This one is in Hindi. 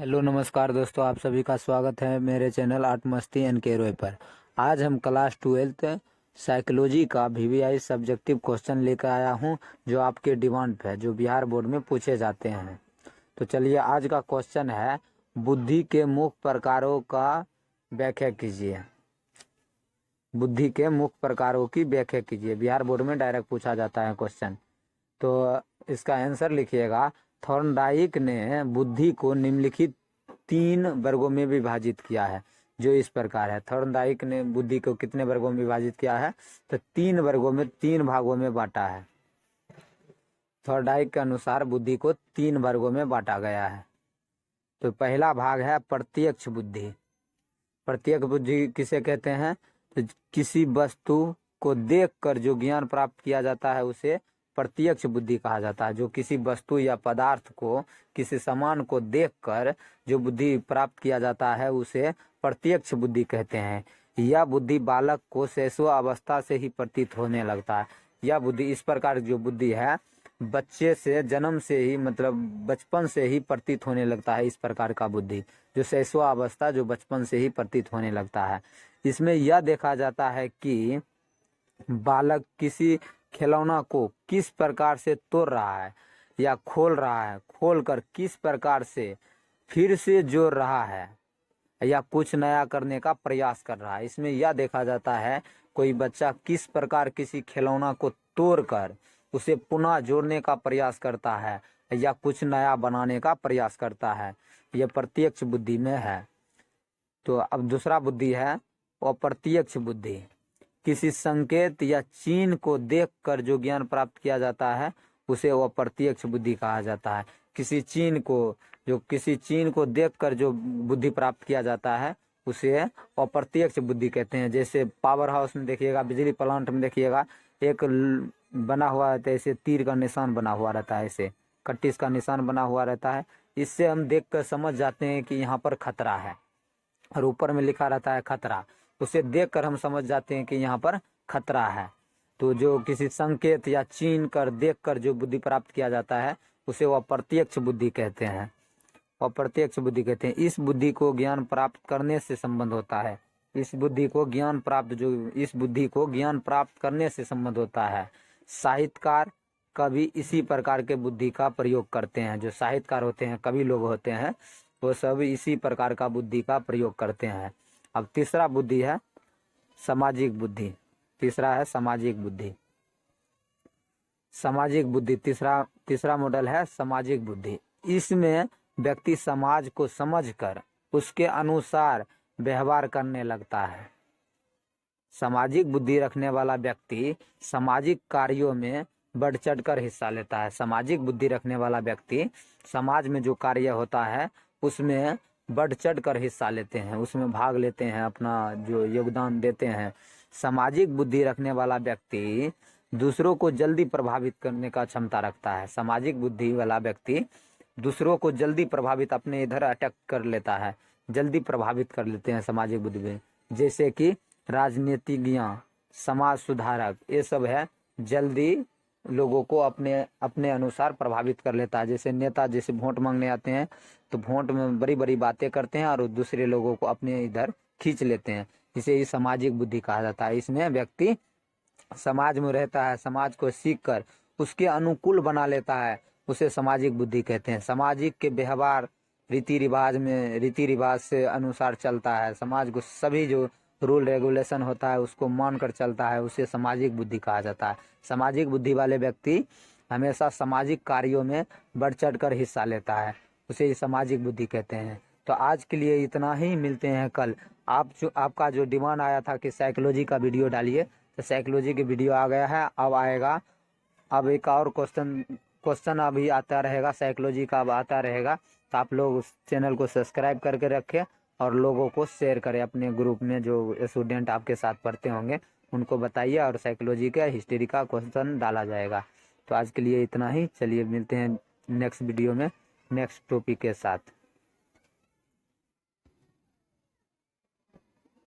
हेलो नमस्कार दोस्तों, आप सभी का स्वागत है मेरे चैनल आर्ट मस्ती एन के रोय पर। आज हम क्लास 12th साइकोलॉजी का वीवीआई सब्जेक्टिव क्वेश्चन लेकर आया हूं, जो आपके डिमांड पे जो बिहार बोर्ड में पूछे जाते हैं। तो चलिए, आज का क्वेश्चन है बुद्धि के मुख्य प्रकारों का व्याख्या कीजिए। बुद्धि के मुख्य प्रकारों की व्याख्या कीजिए। बिहार बोर्ड में डायरेक्ट पूछा जाता है क्वेश्चन। तो इसका आंसर लिखिएगा। थॉर्नडाइक ने बुद्धि को निम्नलिखित 3 वर्गों में विभाजित किया है, जो इस प्रकार है। थॉर्नडाइक ने बुद्धि को कितने वर्गों में विभाजित किया है? तो 3 वर्गों में, 3 भागों में बांटा है। थॉर्नडाइक के अनुसार बुद्धि को 3 वर्गों में बांटा गया है। तो पहला भाग है प्रत्यक्ष बुद्धि। प्रत्यक्ष बुद्धि किसे कहते हैं? तो किसी वस्तु को देखकर जो ज्ञान प्राप्त किया जाता है उसे प्रत्यक्ष बुद्धि कहा जाता है। जो किसी वस्तु या पदार्थ को, किसी सामान को देखकर जो बुद्धि प्राप्त किया जाता है उसे प्रत्यक्ष बुद्धि कहते हैं। यह बुद्धि बालक को शैशवावस्था से ही प्रतीत होने लगता है। यह बुद्धि, इस प्रकार जो बुद्धि है, बच्चे से, जन्म से ही, मतलब बचपन से ही प्रतीत होने लगता है। इस प्रकार का बुद्धि जो शैशवावस्था, जो बचपन से ही प्रतीत होने लगता है। इसमें यह देखा जाता है कि बालक किसी खिलौना को किस प्रकार से तोड़ रहा है या खोल रहा है, खोलकर किस प्रकार से फिर से जोड़ रहा है या कुछ नया करने का प्रयास कर रहा है। इसमें यह देखा जाता है कोई बच्चा किस प्रकार किसी खिलौना को तोड़कर उसे पुनः जोड़ने का प्रयास करता है या कुछ नया बनाने का प्रयास करता है। यह प्रत्यक्ष बुद्धि में है। तो अब दूसरा बुद्धि है अप्रत्यक्ष बुद्धि। किसी संकेत या चिन्ह को देखकर जो ज्ञान प्राप्त किया जाता है उसे अप्रत्यक्ष बुद्धि कहा जाता है। किसी चिन्ह को देखकर जो बुद्धि प्राप्त किया जाता है उसे अप्रत्यक्ष बुद्धि कहते हैं। जैसे पावर हाउस में देखिएगा, बिजली प्लांट में देखिएगा, एक बना हुआ रहता है, ऐसे तीर का निशान बना हुआ रहता है, ऐसे कट्टिस का निशान बना हुआ रहता है। इससे हम देखकर समझ जाते हैं कि यहाँ पर खतरा है, और ऊपर में लिखा रहता है खतरा। उसे देखकर हम समझ जाते हैं कि यहाँ पर खतरा है। तो जो किसी संकेत या चिन्ह कर देखकर जो बुद्धि प्राप्त किया जाता है उसे वो अप्रत्यक्ष बुद्धि कहते हैं। अप्रत्यक्ष बुद्धि कहते हैं। इस बुद्धि को ज्ञान प्राप्त करने से संबंध होता है। इस बुद्धि को ज्ञान प्राप्त करने से संबंध होता है। साहित्यकार कभी इसी प्रकार के बुद्धि का प्रयोग करते हैं। जो साहित्यकार होते हैं, कवि लोग होते हैं, वो सब इसी प्रकार का बुद्धि का प्रयोग करते हैं। अब तीसरा बुद्धि है सामाजिक बुद्धि। तीसरा है सामाजिक बुद्धि। सामाजिक बुद्धि तीसरा मॉडल है सामाजिक बुद्धि। इसमें व्यक्ति समाज को समझकर उसके अनुसार व्यवहार करने लगता है। सामाजिक बुद्धि रखने वाला व्यक्ति सामाजिक कार्यों में बढ़ चढ़कर हिस्सा लेता है। सामाजिक बुद्धि रखने वाला व्यक्ति समाज में जो कार्य होता है उसमें बढ़ चढ़ कर हिस्सा लेते हैं, उसमें भाग लेते हैं, अपना जो योगदान देते हैं। सामाजिक बुद्धि रखने वाला व्यक्ति दूसरों को जल्दी प्रभावित करने का क्षमता रखता है। सामाजिक बुद्धि वाला व्यक्ति दूसरों को जल्दी प्रभावित, अपने इधर अटैक कर लेता है, जल्दी प्रभावित कर लेते हैं सामाजिक बुद्धि में। जैसे कि राजनीतिज्ञ, समाज सुधारक, ये सब है, जल्दी लोगों को अपने अनुसार प्रभावित कर लेता है। जैसे नेता, जैसे वोट मांगने आते हैं तो वोट में बड़ी बड़ी बातें करते हैं और दूसरे लोगों को अपने इधर खींच लेते हैं। इसे ही सामाजिक बुद्धि कहा जाता है। इसमें व्यक्ति समाज में रहता है, समाज को सीखकर उसके अनुकूल बना लेता है, उसे सामाजिक बुद्धि कहते हैं। सामाजिक के व्यवहार रीति रिवाज से अनुसार चलता है। समाज को सभी जो रूल रेगुलेशन होता है उसको मानकर चलता है, उसे सामाजिक बुद्धि कहा जाता है। सामाजिक बुद्धि वाले व्यक्ति हमेशा सामाजिक कार्यों में बढ़ चढ़ कर हिस्सा लेता है, उसे सामाजिक बुद्धि कहते हैं। तो आज के लिए इतना ही, मिलते हैं कल। आपका जो डिमांड आया था कि साइकोलॉजी का वीडियो डालिए, तो साइकोलॉजी की वीडियो आ गया है, अब आएगा। अब एक और क्वेश्चन अभी आता रहेगा, साइकोलॉजी का अब आता रहेगा। तो आप लोग उस चैनल को सब्सक्राइब करके रखें और लोगों को शेयर करें अपने ग्रुप में। जो स्टूडेंट आपके साथ पढ़ते होंगे उनको बताइए, और साइकोलॉजी का हिस्ट्री का क्वेश्चन डाला जाएगा। तो आज के लिए इतना ही। चलिए मिलते हैं नेक्स्ट वीडियो में नेक्स्ट टॉपिक के साथ।